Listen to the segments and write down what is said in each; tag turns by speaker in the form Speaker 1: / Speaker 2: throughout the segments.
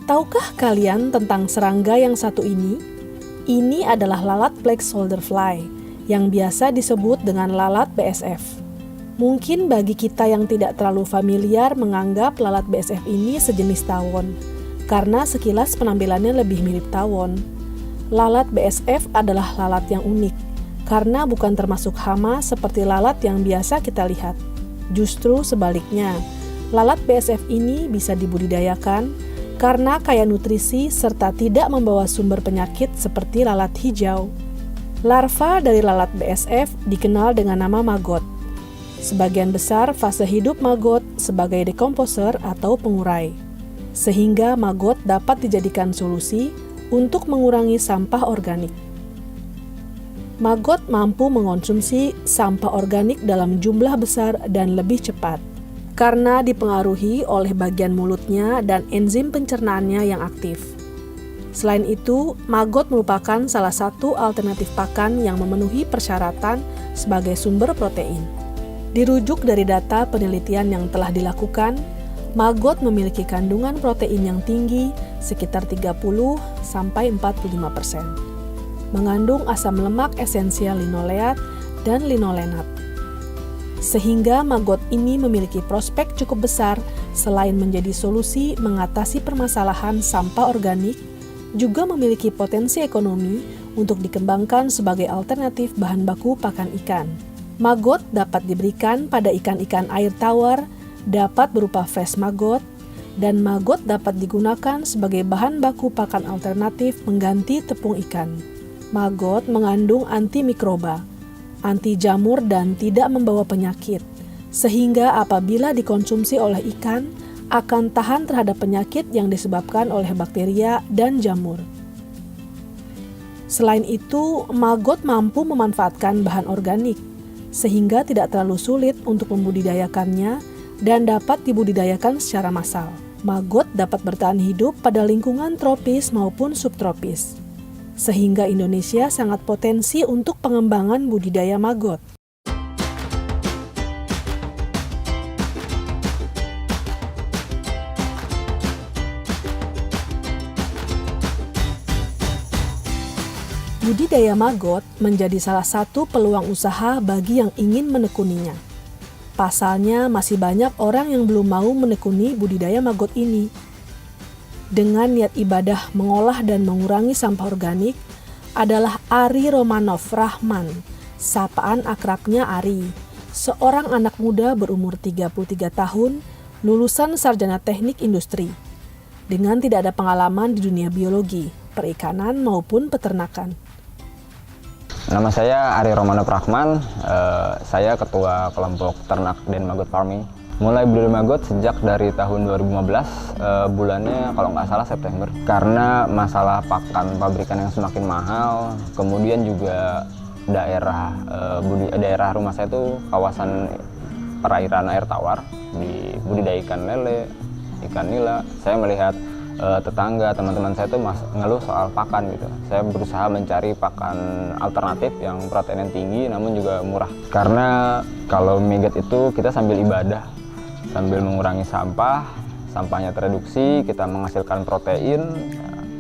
Speaker 1: Tahukah kalian tentang serangga yang satu ini? Ini adalah lalat black shoulder fly, yang biasa disebut dengan lalat BSF. Mungkin bagi kita yang tidak terlalu familiar menganggap lalat BSF ini sejenis tawon, karena sekilas penampilannya lebih mirip tawon. Lalat BSF adalah lalat yang unik, karena bukan termasuk hama seperti lalat yang biasa kita lihat. Justru sebaliknya, lalat BSF ini bisa dibudidayakan karena kaya nutrisi serta tidak membawa sumber penyakit seperti lalat hijau. Larva dari lalat BSF dikenal dengan nama maggot. Sebagian besar fase hidup maggot sebagai dekomposer atau pengurai, sehingga maggot dapat dijadikan solusi untuk mengurangi sampah organik. Maggot mampu mengonsumsi sampah organik dalam jumlah besar dan lebih cepat, karena dipengaruhi oleh bagian mulutnya dan enzim pencernaannya yang aktif. Selain itu, maggot merupakan salah satu alternatif pakan yang memenuhi persyaratan sebagai sumber protein. Dirujuk dari data penelitian yang telah dilakukan, maggot memiliki kandungan protein yang tinggi sekitar 30-45%. Mengandung asam lemak esensial linoleat dan linolenat. Sehingga maggot ini memiliki prospek cukup besar selain menjadi solusi mengatasi permasalahan sampah organik, juga memiliki potensi ekonomi untuk dikembangkan sebagai alternatif bahan baku pakan ikan. Maggot dapat diberikan pada ikan-ikan air tawar, dapat berupa fresh maggot, dan maggot dapat digunakan sebagai bahan baku pakan alternatif mengganti tepung ikan. Maggot mengandung antimikroba, anti jamur dan tidak membawa penyakit, sehingga apabila dikonsumsi oleh ikan, akan tahan terhadap penyakit yang disebabkan oleh bakteria dan jamur. Selain itu, maggot mampu memanfaatkan bahan organik, sehingga tidak terlalu sulit untuk membudidayakannya dan dapat dibudidayakan secara massal. Maggot dapat bertahan hidup pada lingkungan tropis maupun subtropis, sehingga Indonesia sangat potensi untuk pengembangan budidaya maggot. Budidaya maggot menjadi salah satu peluang usaha bagi yang ingin menekuninya. Pasalnya, masih banyak orang yang belum mau menekuni budidaya maggot ini. Dengan niat ibadah mengolah dan mengurangi sampah organik adalah Ari Romanov Rahman, sapaan akrabnya Ari, seorang anak muda berumur 33 tahun, lulusan sarjana teknik industri, dengan tidak ada pengalaman di dunia biologi, perikanan maupun peternakan.
Speaker 2: Nama saya Ari Romanov Rahman, saya ketua kelompok ternak dan maggot farming. Mulai budidaya maggot sejak dari tahun 2015, bulannya kalau nggak salah September. Karena masalah pakan pabrikan yang semakin mahal, kemudian juga daerah rumah saya itu kawasan perairan air tawar, dibudidaya ikan lele, ikan nila. Saya melihat tetangga, teman-teman saya itu ngeluh soal pakan gitu. Saya berusaha mencari pakan alternatif yang proteinnya tinggi namun juga murah. Karena kalau maggot itu kita sambil ibadah, sambil mengurangi sampah, sampahnya tereduksi, kita menghasilkan protein,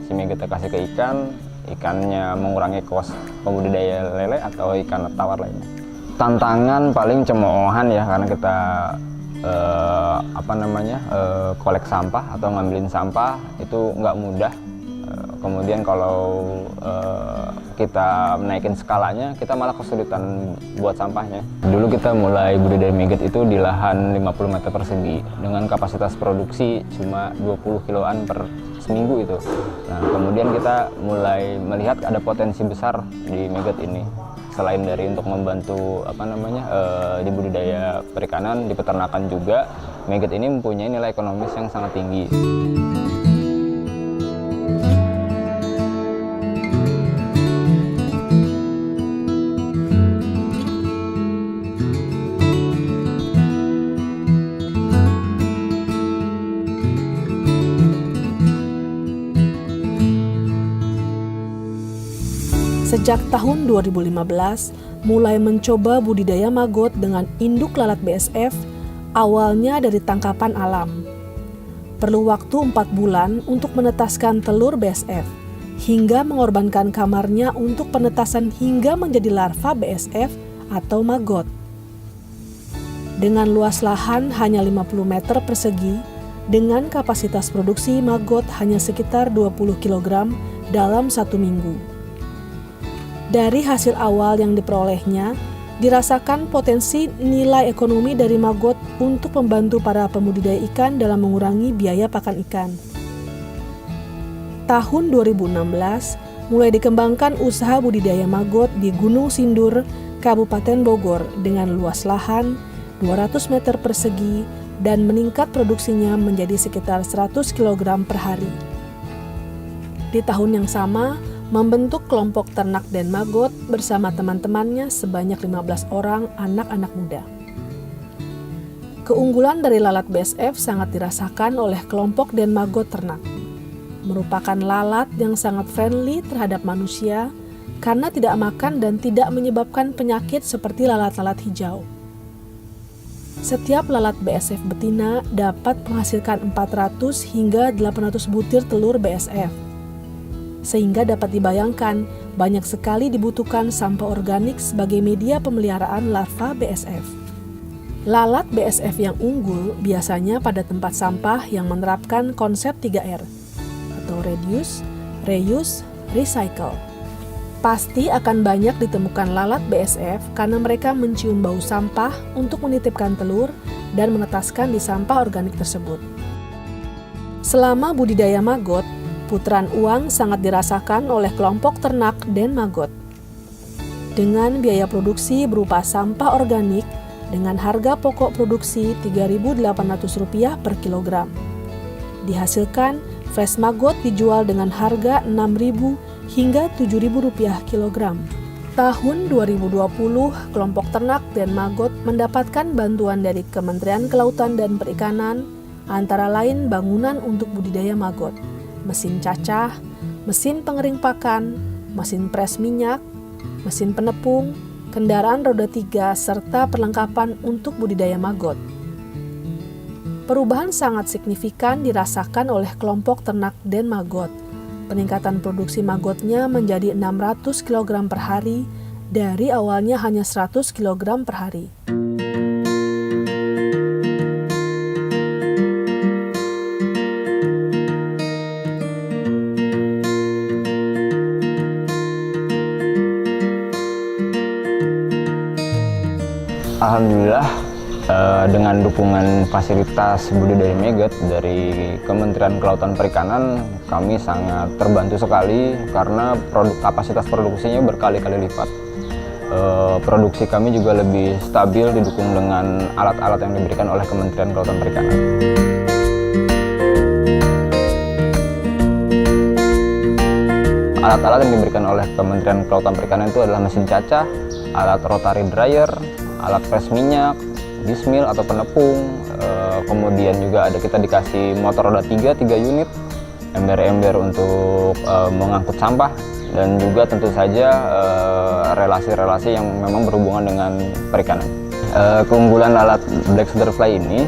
Speaker 2: si maggot kasih ke ikan, ikannya mengurangi kos pembudidaya lele atau ikan tawar lainnya. Tantangan paling cemoohan ya, karena kita kolek sampah atau ngambilin sampah itu nggak mudah. Kemudian kalau kita menaikin skalanya, kita malah kesulitan buat sampahnya. Dulu kita mulai budidaya maggot itu di lahan 50 meter persegi dengan kapasitas produksi cuma 20 kiloan per seminggu itu. Nah, kemudian kita mulai melihat ada potensi besar di maggot ini. Selain dari untuk membantu di budidaya perikanan, di peternakan juga, maggot ini mempunyai nilai ekonomis yang sangat tinggi.
Speaker 1: Sejak tahun 2015, mulai mencoba budidaya maggot dengan induk lalat BSF, awalnya dari tangkapan alam. perlu waktu 4 bulan untuk menetaskan telur BSF, hingga mengorbankan kamarnya untuk penetasan hingga menjadi larva BSF atau maggot. Dengan luas lahan hanya 50 meter persegi, dengan kapasitas produksi maggot hanya sekitar 20 kg dalam 1 minggu. Dari hasil awal yang diperolehnya, dirasakan potensi nilai ekonomi dari maggot untuk membantu para pembudidaya ikan dalam mengurangi biaya pakan ikan. Tahun 2016, mulai dikembangkan usaha budidaya maggot di Gunung Sindur, Kabupaten Bogor dengan luas lahan 200 meter persegi dan meningkat produksinya menjadi sekitar 100 kg per hari. Di tahun yang sama, membentuk kelompok ternak dan maggot bersama teman-temannya sebanyak 15 orang anak-anak muda. Keunggulan dari lalat BSF sangat dirasakan oleh kelompok dan maggot ternak. Merupakan lalat yang sangat friendly terhadap manusia karena tidak makan dan tidak menyebabkan penyakit seperti lalat-lalat hijau. Setiap lalat BSF betina dapat menghasilkan 400 hingga 800 butir telur BSF. Sehingga dapat dibayangkan banyak sekali dibutuhkan sampah organik sebagai media pemeliharaan larva BSF. Lalat BSF yang unggul biasanya pada tempat sampah yang menerapkan konsep 3R atau reduce, reuse, recycle. Pasti akan banyak ditemukan lalat BSF karena mereka mencium bau sampah untuk menitipkan telur dan menetaskan di sampah organik tersebut. Selama budidaya maggot, putaran uang sangat dirasakan oleh kelompok ternak dan maggot. Dengan biaya produksi berupa sampah organik dengan harga pokok produksi Rp3.800 per kilogram. Dihasilkan, fresh maggot dijual dengan harga Rp6.000 hingga Rp7.000 kilogram. Tahun 2020, kelompok ternak dan maggot mendapatkan bantuan dari Kementerian Kelautan dan Perikanan, antara lain bangunan untuk budidaya maggot, mesin cacah, mesin pengering pakan, mesin pres minyak, mesin penepung, kendaraan roda 3, serta perlengkapan untuk budidaya maggot. Perubahan sangat signifikan dirasakan oleh kelompok ternak dan maggot. Peningkatan produksi maggotnya menjadi 600 kg per hari dari awalnya hanya 100 kg per hari.
Speaker 2: Alhamdulillah, dengan dukungan fasilitas budidaya maggot dari Kementerian Kelautan Perikanan, kami sangat terbantu sekali karena kapasitas produksinya berkali-kali lipat. Produksi kami juga lebih stabil didukung dengan alat-alat yang diberikan oleh Kementerian Kelautan Perikanan. Alat-alat yang diberikan oleh Kementerian Kelautan Perikanan itu adalah mesin cacah, alat rotary dryer, alat pres minyak, dismil atau penepung, kemudian juga kita dikasih motor roda 3 unit, ember-ember untuk mengangkut sampah, dan juga tentu saja relasi-relasi yang memang berhubungan dengan perikanan. Keunggulan lalat black soldier fly ini,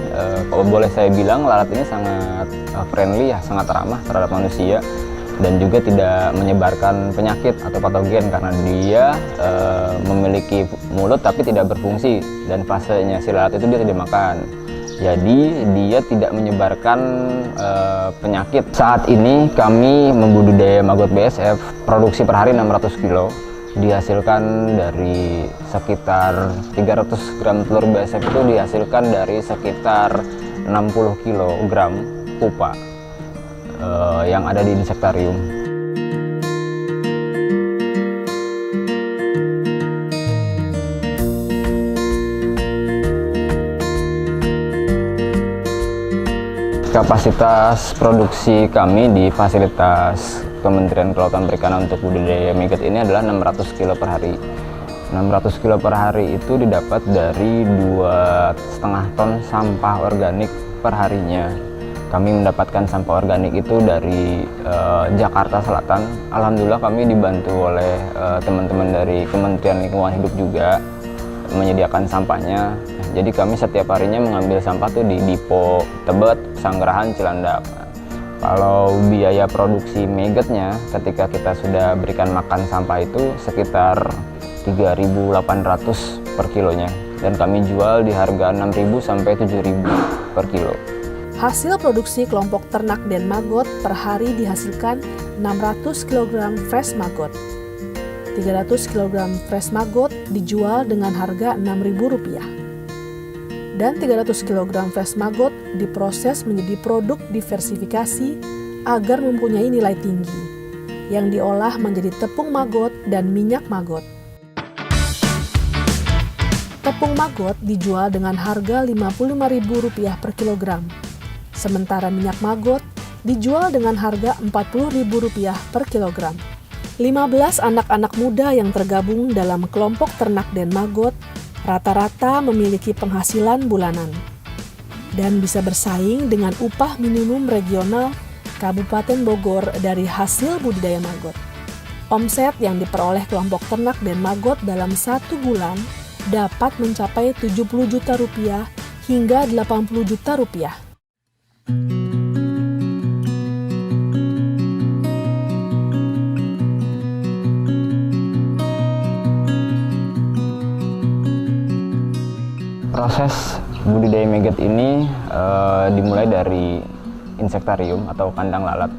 Speaker 2: kalau boleh saya bilang, lalat ini sangat friendly, ya, sangat ramah terhadap manusia, dan juga tidak menyebarkan penyakit atau patogen karena dia memiliki mulut tapi tidak berfungsi, dan fasenya si lalat itu dia tidak makan. Jadi dia tidak menyebarkan penyakit. Saat ini kami membudidaya maggot BSF, produksi per hari 600 kilo. Dihasilkan dari sekitar 300 gram telur BSF itu dihasilkan dari sekitar 60 kg pupa yang ada di insektarium. Kapasitas produksi kami di fasilitas Kementerian Kelautan Perikanan untuk budidaya maggot ini adalah 600 kilo per hari. 600 kilo per hari itu didapat dari 2,5 ton sampah organik per harinya. Kami mendapatkan sampah organik itu dari Jakarta Selatan. Alhamdulillah kami dibantu oleh teman-teman dari Kementerian Lingkungan Hidup juga. menyediakan sampahnya. Jadi kami setiap harinya mengambil sampah tuh di Dipo Tebet, Sanggerahan, Cilandak. Kalau biaya produksi magotnya ketika kita sudah berikan makan sampah itu sekitar 3.800 per kilonya, dan kami jual di harga 6.000 sampai 7.000 per kilo.
Speaker 1: Hasil produksi kelompok ternak Den Magot per hari dihasilkan 600 kg fresh maggot. 300 kg fresh maggot dijual dengan harga Rp6.000. Dan 300 kg fresh maggot diproses menjadi produk diversifikasi agar mempunyai nilai tinggi, yang diolah menjadi tepung maggot dan minyak maggot. Tepung maggot dijual dengan harga Rp55.000 per kilogram, sementara minyak maggot dijual dengan harga Rp40.000 per kilogram. 15 anak-anak muda yang tergabung dalam kelompok ternak Den Magot rata-rata memiliki penghasilan bulanan dan bisa bersaing dengan upah minimum regional Kabupaten Bogor dari hasil budidaya maggot. Omset yang diperoleh kelompok ternak Den Magot dalam 1 bulan dapat mencapai Rp70 juta hingga Rp80 juta.
Speaker 2: Proses budidaya maggot ini dimulai dari insektarium atau kandang lalat.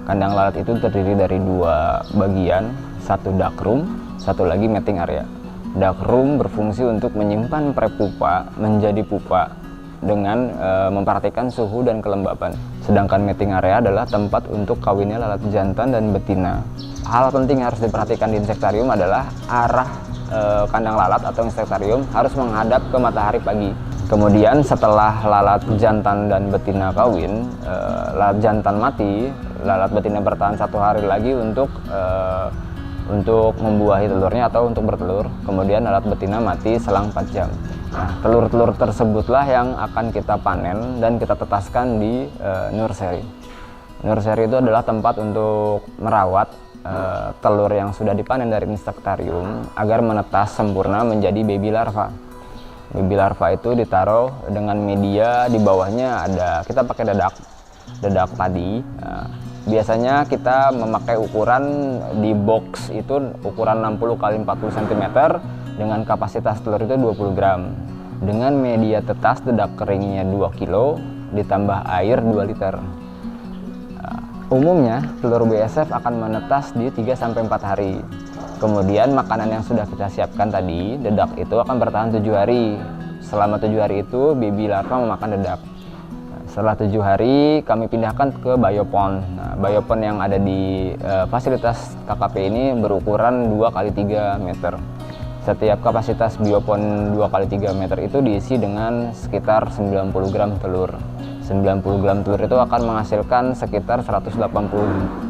Speaker 2: Kandang lalat itu terdiri dari 2 bagian, satu duck room, satu lagi mating area. Duck room berfungsi untuk menyimpan prepupa menjadi pupa dengan memperhatikan suhu dan kelembapan. Sedangkan mating area adalah tempat untuk kawinnya lalat jantan dan betina. Hal penting yang harus diperhatikan di insektarium adalah arah kandang lalat atau insektarium harus menghadap ke matahari pagi. Kemudian setelah lalat jantan dan betina kawin, lalat jantan mati, lalat betina bertahan 1 hari lagi untuk membuahi telurnya atau untuk bertelur. Kemudian lalat betina mati selang 4 jam. Nah, telur-telur tersebutlah yang akan kita panen dan kita tetaskan di nursery. Nursery itu adalah tempat untuk merawat telur yang sudah dipanen dari insektarium agar menetas sempurna menjadi baby larva. Baby larva itu ditaruh dengan media, di bawahnya kita pakai dadak padi. Biasanya kita memakai ukuran di box itu ukuran 60 x 40 cm dengan kapasitas telur itu 20 gram. Dengan media tetas dadak keringnya 2 kg ditambah air 2 liter. Umumnya telur BSF akan menetas di 3-4 hari. Kemudian makanan yang sudah kita siapkan tadi, dadak itu akan bertahan 7 hari. Selama 7 hari itu baby larva memakan dadak. Setelah 7 hari kami pindahkan ke biopon. Biopon yang ada di fasilitas KKP ini berukuran 2x3 meter. Setiap kapasitas biopon 2x3 meter itu diisi dengan sekitar 90 gram telur. 90 gram telur itu akan menghasilkan sekitar 180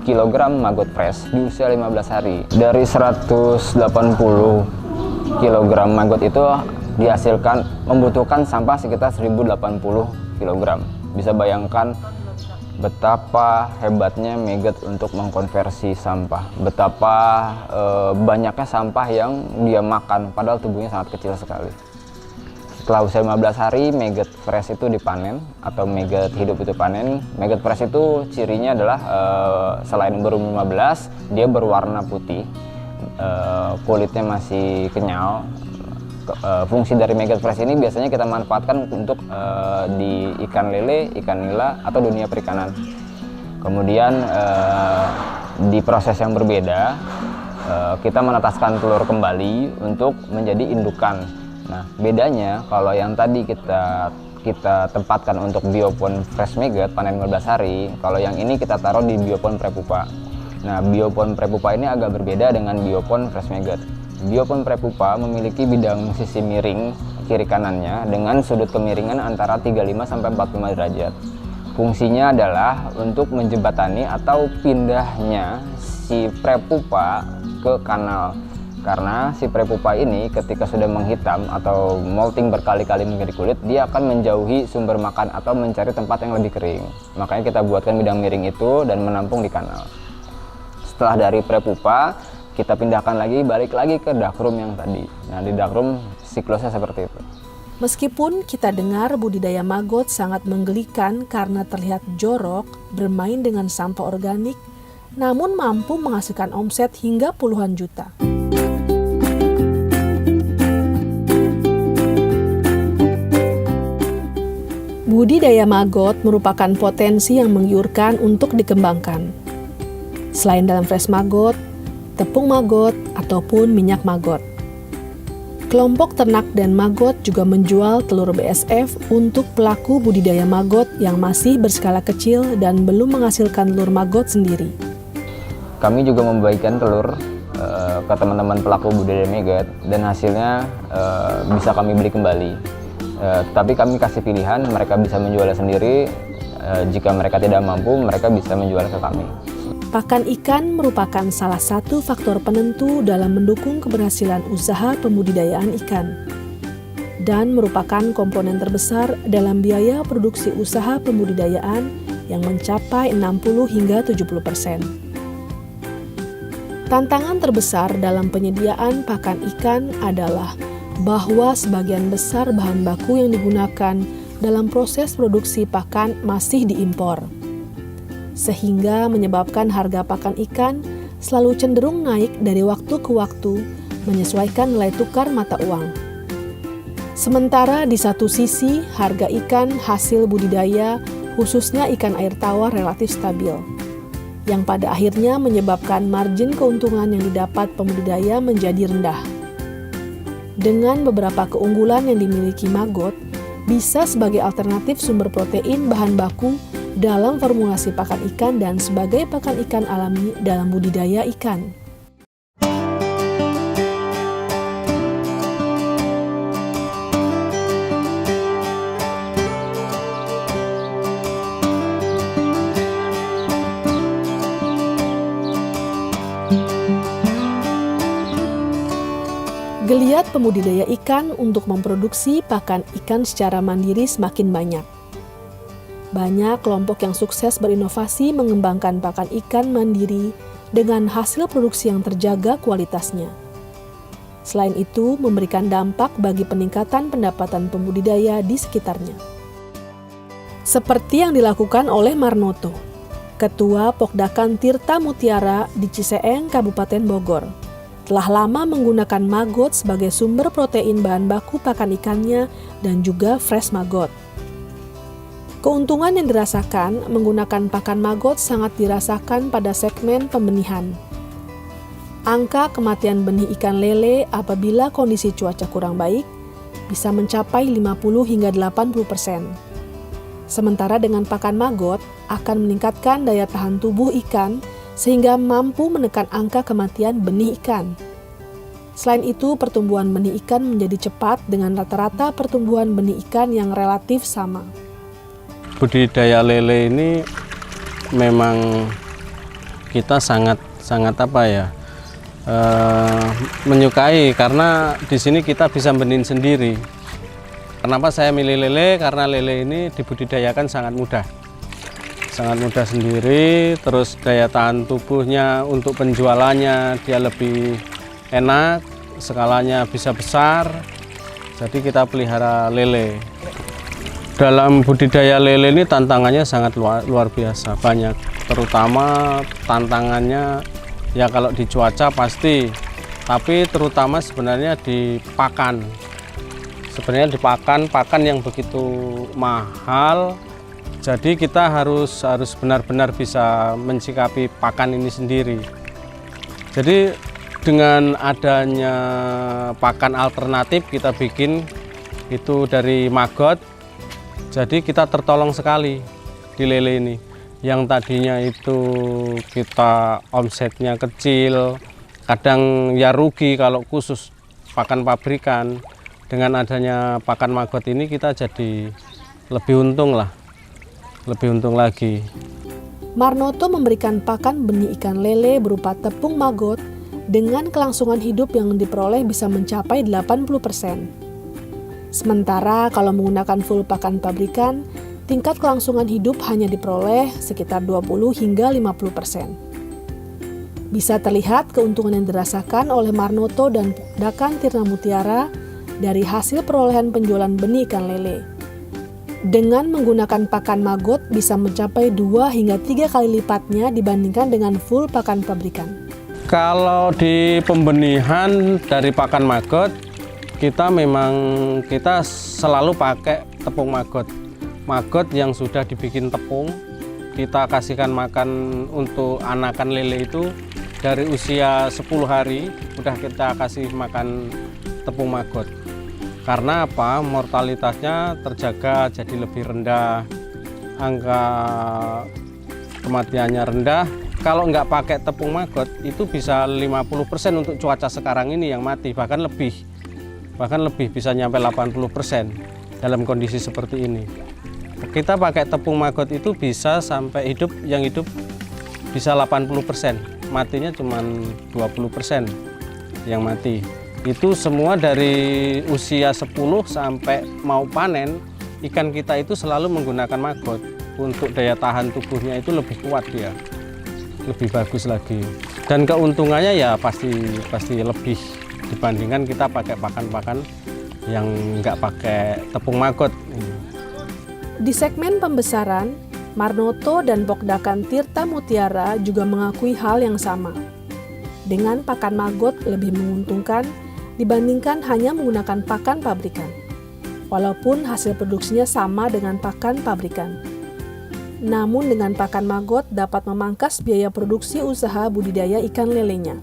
Speaker 2: kg maggot fresh di usia 15 hari. Dari 180 kg maggot itu membutuhkan sampah sekitar 1080 kg. Bisa bayangkan betapa hebatnya maggot untuk mengkonversi sampah, betapa banyaknya sampah yang dia makan padahal tubuhnya sangat kecil sekali. Setelah usia 15 hari, maggot fresh itu dipanen atau maggot hidup itu panen. Maggot fresh itu cirinya adalah selain berumur 15, dia berwarna putih, kulitnya masih kenyal. Fungsi dari maggot fresh ini biasanya kita manfaatkan untuk di ikan lele, ikan nila, atau dunia perikanan. Kemudian di proses yang berbeda, kita menetaskan telur kembali untuk menjadi indukan. Nah, bedanya kalau yang tadi kita tempatkan untuk biopon fresh maggot panen 15 hari, kalau yang ini kita taruh di biopon prepupa. Nah, biopon prepupa ini agak berbeda dengan biopon fresh maggot. Biopon prepupa memiliki bidang sisi miring kiri kanannya dengan sudut kemiringan antara 35 sampai 45 derajat. Fungsinya adalah untuk menjembatani atau pindahnya si prepupa ke kanal. Karena si prepupa ini ketika sudah menghitam atau molting berkali-kali menjadi kulit, dia akan menjauhi sumber makan atau mencari tempat yang lebih kering. Makanya kita buatkan bidang miring itu dan menampung di kanal. Setelah dari prepupa, kita pindahkan lagi, balik lagi ke darkroom yang tadi. Nah, di darkroom siklusnya seperti itu.
Speaker 1: Meskipun kita dengar budidaya maggot sangat menggelikan karena terlihat jorok, bermain dengan sampah organik, namun mampu menghasilkan omset hingga puluhan juta. Budidaya maggot merupakan potensi yang menggiurkan untuk dikembangkan. Selain dalam fresh maggot, tepung maggot, ataupun minyak maggot. Kelompok ternak dan maggot juga menjual telur BSF untuk pelaku budidaya maggot yang masih berskala kecil dan belum menghasilkan telur maggot sendiri.
Speaker 2: Kami juga membagikan telur ke teman-teman pelaku budidaya maggot dan hasilnya bisa kami beli kembali. Tapi kami kasih pilihan, mereka bisa menjualnya sendiri. Jika mereka tidak mampu, mereka bisa menjual ke kami.
Speaker 1: Pakan ikan merupakan salah satu faktor penentu dalam mendukung keberhasilan usaha pembudidayaan ikan dan merupakan komponen terbesar dalam biaya produksi usaha pembudidayaan yang mencapai 60 hingga 70%. Tantangan terbesar dalam penyediaan pakan ikan adalah bahwa sebagian besar bahan baku yang digunakan dalam proses produksi pakan masih diimpor, sehingga menyebabkan harga pakan ikan selalu cenderung naik dari waktu ke waktu menyesuaikan nilai tukar mata uang. Sementara di satu sisi, harga ikan hasil budidaya, khususnya ikan air tawar relatif stabil, yang pada akhirnya menyebabkan margin keuntungan yang didapat pembudidaya menjadi rendah. Dengan beberapa keunggulan yang dimiliki maggot, bisa sebagai alternatif sumber protein bahan baku dalam formulasi pakan ikan dan sebagai pakan ikan alami dalam budidaya ikan. Geliat pembudidaya ikan untuk memproduksi pakan ikan secara mandiri semakin banyak. Banyak kelompok yang sukses berinovasi mengembangkan pakan ikan mandiri dengan hasil produksi yang terjaga kualitasnya. Selain itu, memberikan dampak bagi peningkatan pendapatan pembudidaya di sekitarnya. Seperti yang dilakukan oleh Marnoto, Ketua Pokdakan Tirta Mutiara di Ciseeng, Kabupaten Bogor, telah lama menggunakan maggot sebagai sumber protein bahan baku pakan ikannya dan juga fresh maggot. Keuntungan yang dirasakan menggunakan pakan maggot sangat dirasakan pada segmen pembenihan. Angka kematian benih ikan lele apabila kondisi cuaca kurang baik bisa mencapai 50 hingga 80%. Sementara dengan pakan maggot akan meningkatkan daya tahan tubuh ikan sehingga mampu menekan angka kematian benih ikan. Selain itu, pertumbuhan benih ikan menjadi cepat dengan rata-rata pertumbuhan benih ikan yang relatif sama.
Speaker 3: Budidaya lele ini memang kita sangat menyukai karena di sini kita bisa benih sendiri. Kenapa saya milih lele? Karena lele ini dibudidayakan sangat mudah sendiri, terus daya tahan tubuhnya untuk penjualannya dia lebih enak, skalanya bisa besar, jadi kita pelihara lele. Dalam budidaya lele ini tantangannya sangat luar biasa, banyak, terutama tantangannya ya kalau di cuaca pasti, tapi terutama sebenarnya di pakan. Sebenarnya di pakan yang begitu mahal. Jadi kita harus benar-benar bisa mensikapi pakan ini sendiri. Jadi dengan adanya pakan alternatif kita bikin itu dari maggot, jadi kita tertolong sekali di lele ini. Yang tadinya itu kita omsetnya kecil, kadang ya rugi kalau khusus pakan pabrikan. Dengan adanya pakan maggot ini kita jadi lebih untung lagi.
Speaker 1: Marnoto memberikan pakan benih ikan lele berupa tepung maggot dengan kelangsungan hidup yang diperoleh bisa mencapai 80%. Sementara kalau menggunakan full pakan pabrikan, tingkat kelangsungan hidup hanya diperoleh sekitar 20 hingga 50%. Bisa terlihat keuntungan yang dirasakan oleh Marnoto dan Pokdakan Tirta Mutiara dari hasil perolehan penjualan benih ikan lele. Dengan menggunakan pakan maggot bisa mencapai 2 hingga 3 kali lipatnya dibandingkan dengan full pakan pabrikan.
Speaker 3: Kalau di pembenihan dari pakan maggot, kita selalu pakai tepung maggot. Maggot yang sudah dibikin tepung, kita kasihkan makan untuk anakan lele itu dari usia 10 hari udah kita kasih makan tepung maggot. Karena apa? Mortalitasnya terjaga jadi lebih rendah, angka kematiannya rendah. Kalau nggak pakai tepung maggot itu bisa 50% untuk cuaca sekarang ini yang mati, bahkan lebih bisa nyampe 80% dalam kondisi seperti ini. Kita pakai tepung maggot itu bisa sampai hidup bisa 80%, matinya cuma 20% yang mati. Itu semua dari usia 10 sampai mau panen, ikan kita itu selalu menggunakan maggot. Untuk daya tahan tubuhnya itu lebih kuat dia, lebih bagus lagi. Dan keuntungannya ya pasti lebih dibandingkan kita pakai pakan-pakan yang nggak pakai tepung maggot.
Speaker 1: Di segmen pembesaran, Marnoto dan Pokdakan Tirta Mutiara juga mengakui hal yang sama. Dengan pakan maggot lebih menguntungkan dibandingkan hanya menggunakan pakan pabrikan, walaupun hasil produksinya sama dengan pakan pabrikan. Namun dengan pakan maggot dapat memangkas biaya produksi usaha budidaya ikan lelenya.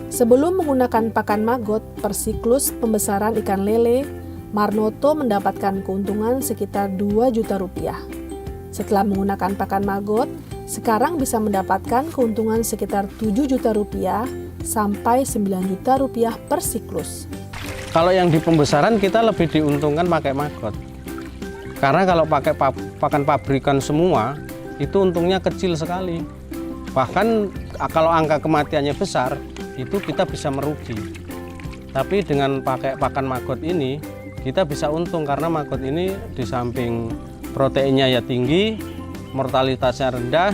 Speaker 1: Sebelum menggunakan pakan maggot per siklus pembesaran ikan lele, Marnoto mendapatkan keuntungan sekitar 2 juta rupiah. Setelah menggunakan pakan maggot, sekarang bisa mendapatkan keuntungan sekitar 7 juta rupiah sampai 9 juta rupiah per siklus.
Speaker 3: Kalau yang di pembesaran kita lebih diuntungkan pakai maggot. Karena kalau pakai pakan pabrikan semua, itu untungnya kecil sekali. Bahkan kalau angka kematiannya besar, itu kita bisa merugi. Tapi dengan pakai pakan maggot ini, kita bisa untung karena maggot ini di samping proteinnya ya tinggi, mortalitasnya rendah,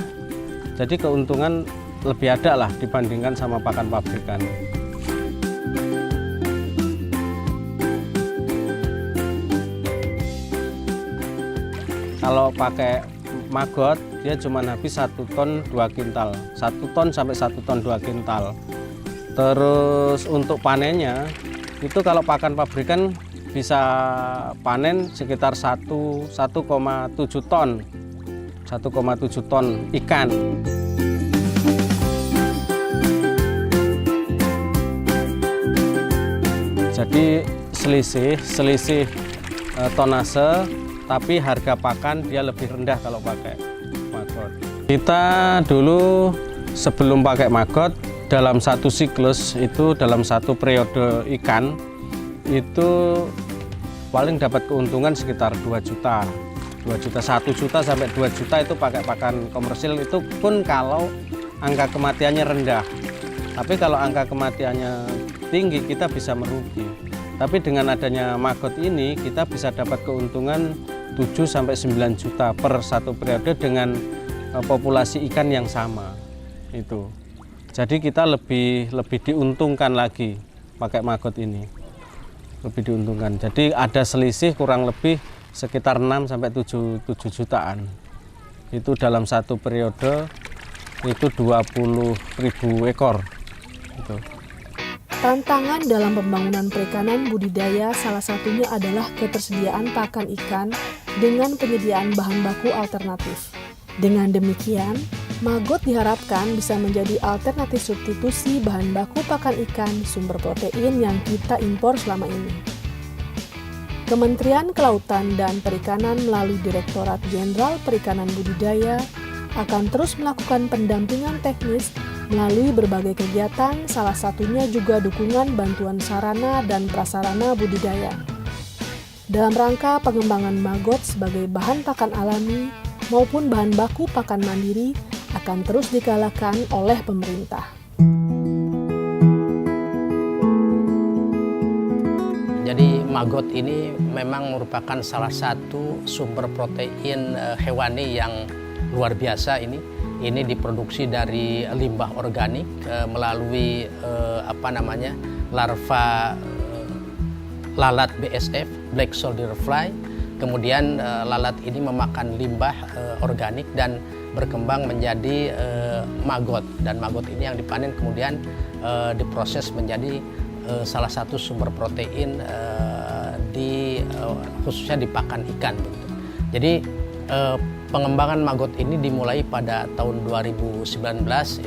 Speaker 3: jadi keuntungan lebih ada lah dibandingkan sama pakan pabrikan. Kalau pakai maggot, dia cuma habis 1 ton 2 kintal, 1 ton sampai 1 ton 2 kintal. Terus untuk panennya, itu kalau pakan pabrikan bisa panen sekitar 1,7 ton. 1,7 ton ikan. Jadi selisih tonase, tapi harga pakan dia lebih rendah kalau pakai maggot. Kita dulu sebelum pakai maggot, dalam satu siklus itu dalam satu periode ikan itu paling dapat keuntungan sekitar 2 juta. 1 juta sampai 2 juta itu pakai pakan komersil, itu pun kalau angka kematiannya rendah. Tapi kalau angka kematiannya tinggi kita bisa merugi. Tapi dengan adanya maggot ini kita bisa dapat keuntungan 7 sampai 9 juta per satu periode dengan populasi ikan yang sama. Itu. Jadi kita lebih diuntungkan lagi pakai maggot ini. Lebih diuntungkan. Jadi ada selisih kurang lebih sekitar 6 sampai 7 jutaan. Itu dalam satu periode itu 20.000 ekor. Itu.
Speaker 1: Tantangan dalam pembangunan perikanan budidaya salah satunya adalah ketersediaan pakan ikan dengan penyediaan bahan baku alternatif. Dengan demikian, maggot diharapkan bisa menjadi alternatif substitusi bahan baku pakan ikan sumber protein yang kita impor selama ini. Kementerian Kelautan dan Perikanan melalui Direktorat Jenderal Perikanan Budidaya akan terus melakukan pendampingan teknis melalui berbagai kegiatan, salah satunya juga dukungan bantuan sarana dan prasarana budidaya. Dalam rangka pengembangan maggot sebagai bahan pakan alami maupun bahan baku pakan mandiri akan terus digalakan oleh pemerintah.
Speaker 4: Jadi maggot ini memang merupakan salah satu sumber protein hewani yang luar biasa ini, ini diproduksi dari limbah organik melalui larva lalat BSF, Black Soldier Fly. Kemudian lalat ini memakan limbah organik dan berkembang menjadi maggot, dan maggot ini yang dipanen kemudian diproses menjadi salah satu sumber protein khususnya di pakan ikan. Jadi pengembangan maggot ini dimulai pada tahun 2019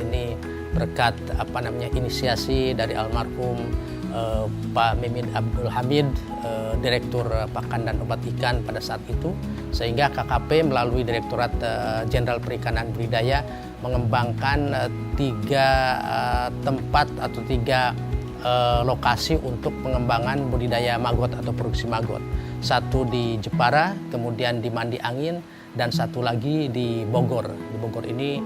Speaker 4: ini berkat inisiasi dari almarhum Pak Mimin Abdul Hamid, Direktur Pakan dan Obat Ikan pada saat itu, sehingga KKP melalui Direktorat Jenderal Perikanan Budidaya mengembangkan 3 tempat atau 3 lokasi untuk pengembangan budidaya maggot atau produksi maggot. Satu di Jepara, kemudian di Mandi Angin, dan satu lagi di Bogor. Di Bogor ini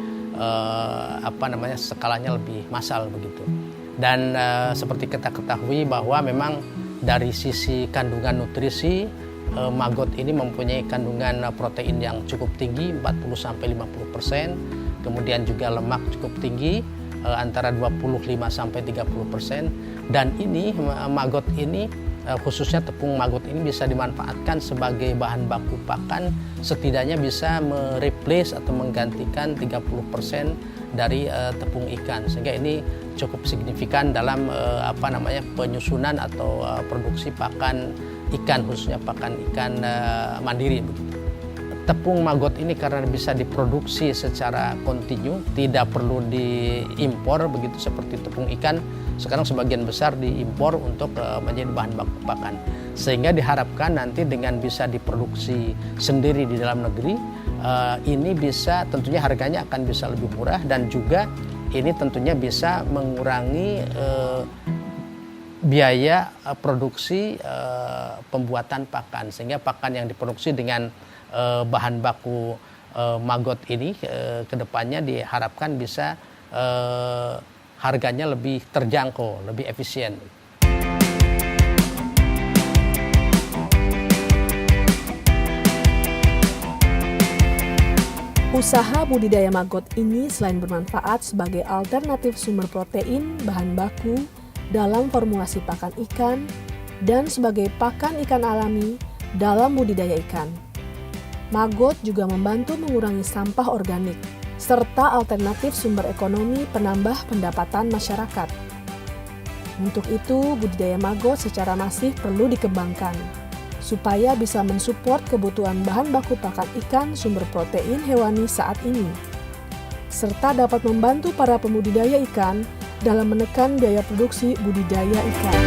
Speaker 4: skalanya lebih massal begitu. Dan seperti kita ketahui bahwa memang dari sisi kandungan nutrisi, maggot ini mempunyai kandungan protein yang cukup tinggi, 40-50%, kemudian juga lemak cukup tinggi, antara 25-30%, dan ini maggot ini, khususnya tepung maggot ini bisa dimanfaatkan sebagai bahan baku pakan, setidaknya bisa mereplace atau menggantikan 30% dari tepung ikan, sehingga ini cukup signifikan dalam penyusunan atau produksi pakan ikan, khususnya pakan ikan mandiri begitu. Tepung maggot ini karena bisa diproduksi secara kontinu, tidak perlu diimpor begitu seperti tepung ikan. Sekarang sebagian besar diimpor untuk menjadi bahan baku pakan, sehingga diharapkan nanti dengan bisa diproduksi sendiri di dalam negeri, ini bisa tentunya harganya akan bisa lebih murah, dan juga ini tentunya bisa mengurangi biaya produksi pembuatan pakan, sehingga pakan yang diproduksi dengan bahan baku maggot ini kedepannya diharapkan bisa harganya lebih terjangkau, lebih efisien.
Speaker 1: Usaha budidaya maggot ini selain bermanfaat sebagai alternatif sumber protein, bahan baku dalam formulasi pakan ikan, dan sebagai pakan ikan alami dalam budidaya ikan. Maggot juga membantu mengurangi sampah organik, serta alternatif sumber ekonomi penambah pendapatan masyarakat. Untuk itu, budidaya maggot secara masif perlu dikembangkan, supaya bisa mensupport kebutuhan bahan baku pakan ikan sumber protein hewani saat ini, serta dapat membantu para pembudidaya ikan dalam menekan biaya produksi budidaya ikan.